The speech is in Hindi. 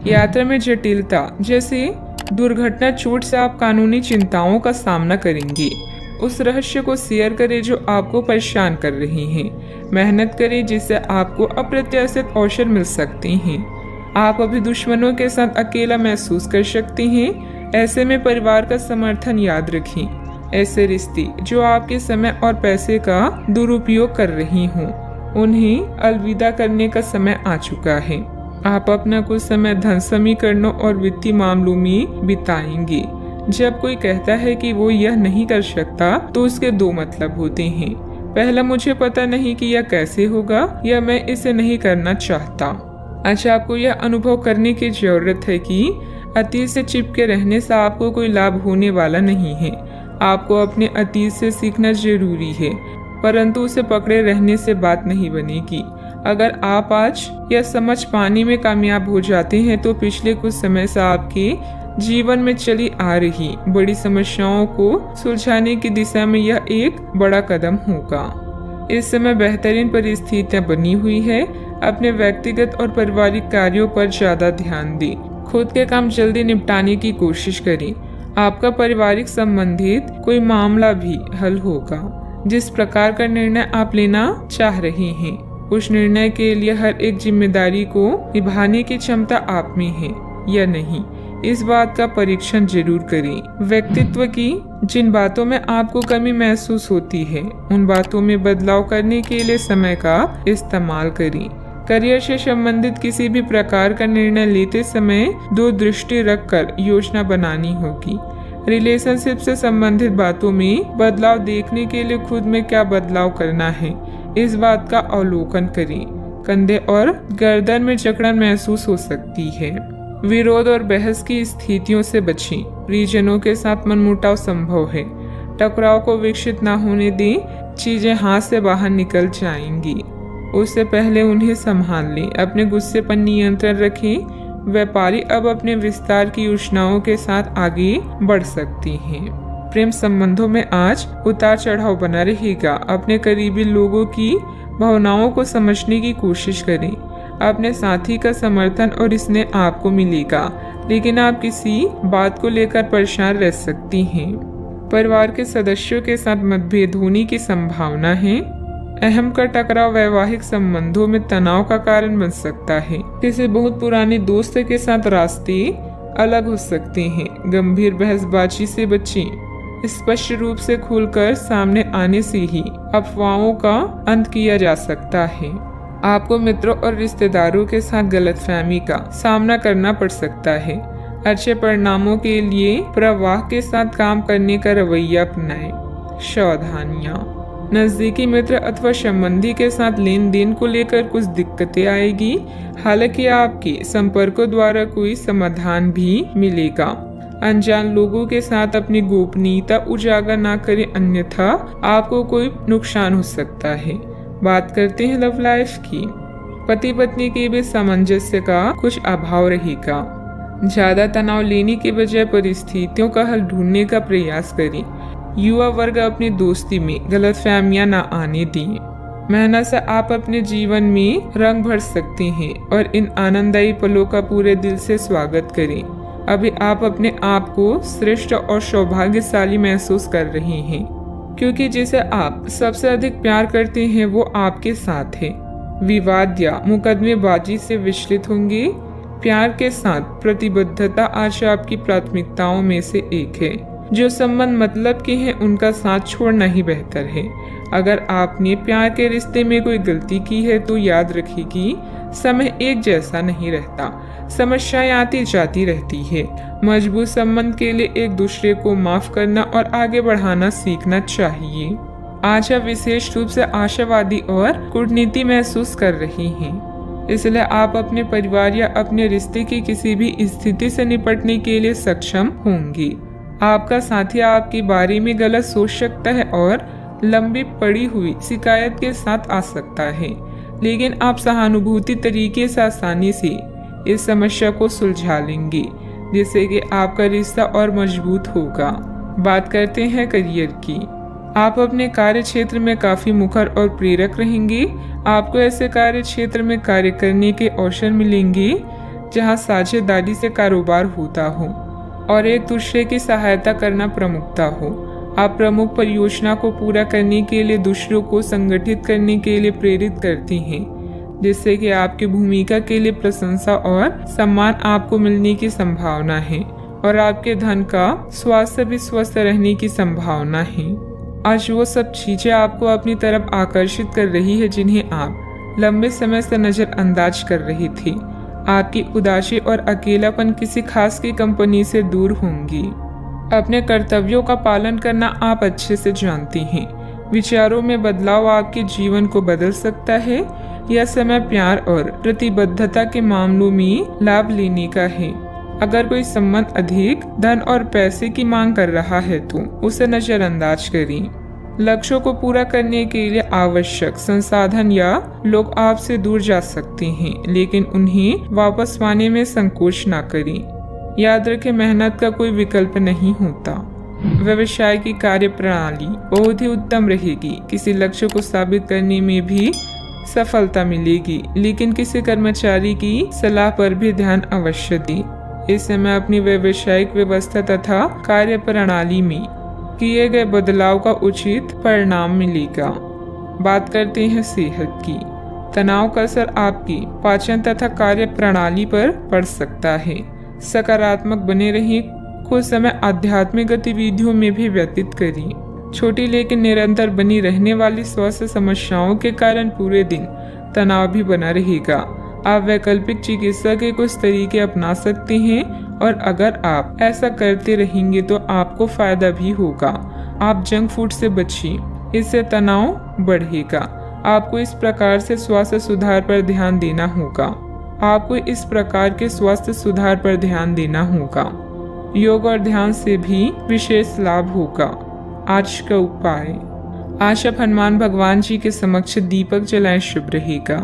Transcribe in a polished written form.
यात्रा में जटिलता जैसे दुर्घटना चोट से आप कानूनी चिंताओं का सामना करेंगे। उस रहस्य को शेयर करें जो आपको परेशान कर रही हैं। मेहनत करें जिससे आपको अप्रत्याशित अवसर मिल सकते हैं। आप अभी दुश्मनों के साथ अकेला महसूस कर सकते हैं। ऐसे में परिवार का समर्थन याद रखें। ऐसे रिश्ते जो आपके समय और पैसे का दुरुपयोग कर रही हों, उन्हें अलविदा करने का समय आ चुका है। आप अपना कुछ समय धन समीकरणों और वित्तीय मामलों में बिताएंगे। जब कोई कहता है कि वो यह नहीं कर सकता तो उसके दो मतलब होते हैं। पहला, मुझे पता नहीं कि यह कैसे होगा, या मैं इसे नहीं करना चाहता। अच्छा, आपको यह अनुभव करने की जरूरत है कि अतीत से चिपके रहने से आपको कोई लाभ होने वाला नहीं है। आपको अपने अतीत से सीखना जरूरी है, परंतु उसे पकड़े रहने से बात नहीं बनेगी। अगर आप आज यह समझ पाने में कामयाब हो जाते हैं तो पिछले कुछ समय से आपके जीवन में चली आ रही बड़ी समस्याओं को सुलझाने की दिशा में यह एक बड़ा कदम होगा। इस समय बेहतरीन परिस्थितियां बनी हुई है। अपने व्यक्तिगत और पारिवारिक कार्यों पर ज्यादा ध्यान दें। खुद के काम जल्दी निपटाने की कोशिश करें। आपका पारिवारिक संबंधित कोई मामला भी हल होगा। जिस प्रकार का निर्णय आप लेना चाह रहे हैं, उस निर्णय के लिए हर एक जिम्मेदारी को निभाने की क्षमता आप में है या नहीं, इस बात का परीक्षण जरूर करें। व्यक्तित्व की जिन बातों में आपको कमी महसूस होती है, उन बातों में बदलाव करने के लिए समय का इस्तेमाल करें। करियर से संबंधित किसी भी प्रकार का निर्णय लेते समय दूरदृष्टि रखकर योजना बनानी होगी। रिलेशनशिप से संबंधित बातों में बदलाव देखने के लिए खुद में क्या बदलाव करना है, इस बात का अवलोकन करें। कंधे और गर्दन में जकड़न महसूस हो सकती है। विरोध और बहस की स्थितियों से बचें। परिजनों के साथ मनमुटाव संभव है। टकराव को विकसित न होने दें। चीजें हाथ से बाहर निकल जाएंगी, उससे पहले उन्हें संभाल लें। अपने गुस्से पर नियंत्रण रखें। व्यापारी अब अपने विस्तार की योजनाओं के साथ आगे बढ़ सकती हैं। प्रेम संबंधों में आज उतार चढ़ाव बना रहेगा। अपने करीबी लोगों की भावनाओं को समझने की कोशिश करें। अपने साथी का समर्थन और स्नेह आपको मिलेगा, लेकिन आप किसी बात को लेकर परेशान रह सकती हैं। परिवार के सदस्यों के साथ मतभेद होने की संभावना है। अहम का टकराव वैवाहिक संबंधों में तनाव का कारण बन सकता है। किसी बहुत पुराने दोस्त के साथ रास्ते अलग हो सकते हैं। गंभीर बहसबाजी से बचें। स्पष्ट रूप से खुलकर सामने आने से ही अफवाहों का अंत किया जा सकता है। आपको मित्रों और रिश्तेदारों के साथ गलतफहमी का सामना करना पड़ सकता है। अच्छे परिणामों के लिए प्रवाह के साथ काम करने का रवैया अपनाएं। सावधानियां। नजदीकी मित्र अथवा संबंधी के साथ लेन देन को लेकर कुछ दिक्कतें आएगी। हालांकि आपके संपर्कों द्वारा कोई समाधान भी मिलेगा। अनजान लोगों के साथ अपनी गोपनीयता उजागर ना करें, अन्यथा आपको कोई नुकसान हो सकता है। बात करते हैं लव लाइफ की। पति पत्नी के बीच सामंजस्य का कुछ अभाव रहेगा। ज्यादा तनाव लेने के बजाय परिस्थितियों का हल ढूंढने का प्रयास करें। युवा वर्ग अपनी दोस्ती में गलतफहमियां न आने दें। मेहनत से आप अपने जीवन में रंग भर सकते हैं और इन आनंददायी पलों का पूरे दिल से स्वागत करें। अभी आप अपने आप को श्रेष्ठ और सौभाग्यशाली महसूस कर रहे हैं, क्योंकि जिसे आप सबसे अधिक प्यार करते हैं वो आपके साथ है। विवाद या मुकदमेबाजी से विचलित होंगे। प्यार के साथ प्रतिबद्धता आज आपकी प्राथमिकताओं में से एक है। जो संबंध मतलब के हैं उनका साथ छोड़ना ही बेहतर है। अगर आपने प्यार के रिश्ते में कोई गलती की है तो याद रखिए कि समय एक जैसा नहीं रहता। समस्याएं आती जाती रहती है। मजबूत संबंध के लिए एक दूसरे को माफ करना और आगे बढ़ाना सीखना चाहिए। आज आप विशेष रूप से आशावादी और कूटनीति महसूस कर रही हैं, इसलिए आप अपने परिवार या अपने रिश्ते की किसी भी स्थिति से निपटने के लिए सक्षम होंगी। आपका साथी आपके बारे में गलत सोच सकता है और लंबी पड़ी हुई शिकायत के साथ आ सकता है, लेकिन आप सहानुभूति तरीके से आसानी से इस समस्या को सुलझा लेंगे, जिससे कि आपका रिश्ता और मजबूत होगा। बात करते हैं करियर की। आप अपने कार्य क्षेत्र में काफी मुखर और प्रेरक रहेंगे। आपको ऐसे कार्य क्षेत्र में कार्य करने के अवसर मिलेंगे जहां साझेदारी से कारोबार होता हो और एक दूसरे की सहायता करना प्रमुखता हो। आप प्रमुख परियोजना को पूरा करने के लिए दूसरों को संगठित करने के लिए प्रेरित करती हैं, जिससे कि आपकी भूमिका के लिए प्रशंसा और सम्मान आपको मिलने की संभावना है और आपके धन का स्वास्थ्य भी स्वस्थ रहने की संभावना है। आज वो सब चीजें आपको अपनी तरफ आकर्षित कर रही है जिन्हें आप लंबे समय से नजरअंदाज कर रही थी। आपकी उदासी और अकेलापन किसी खास की कंपनी से दूर होंगी। अपने कर्तव्यों का पालन करना आप अच्छे से जानती हैं। विचारों में बदलाव आपके जीवन को बदल सकता है। यह समय प्यार और प्रतिबद्धता के मामलों में लाभ लेने का है। अगर कोई संबंध अधिक धन और पैसे की मांग कर रहा है तो उसे नजरअंदाज करें। लक्ष्यों को पूरा करने के लिए आवश्यक संसाधन या लोग आपसे दूर जा सकते हैं, लेकिन उन्हें वापस पाने में संकोच न करें। याद रखें, मेहनत का कोई विकल्प नहीं होता। व्यवसाय की कार्यप्रणाली बहुत ही उत्तम रहेगी। किसी लक्ष्य को साबित करने में भी सफलता मिलेगी, लेकिन किसी कर्मचारी की सलाह पर भी ध्यान अवश्य दें। इस समय अपनी व्यावसायिक व्यवस्था तथा कार्य प्रणाली में किए गए बदलाव का उचित परिणाम मिलेगा। बात करते हैं सेहत की। तनाव का असर आपकी पाचन तथा कार्य प्रणाली पर पड़ सकता है। सकारात्मक बने रहें। कुछ समय आध्यात्मिक गतिविधियों में भी व्यतीत करें। छोटी लेकिन निरंतर बनी रहने वाली स्वास्थ्य समस्याओं के कारण पूरे दिन तनाव भी बना रहेगा। आप वैकल्पिक चिकित्सा के कुछ तरीके अपना सकते हैं और अगर आप ऐसा करते रहेंगे तो आपको फायदा भी होगा। आप जंक फूड से बचिए, इससे तनाव बढ़ेगा। आपको इस प्रकार से स्वास्थ्य सुधार पर ध्यान देना होगा। योग और ध्यान से भी विशेष लाभ होगा। आज का उपाय, आज आप हनुमान भगवान जी के समक्ष दीपक जलाएं, शुभ रहेगा।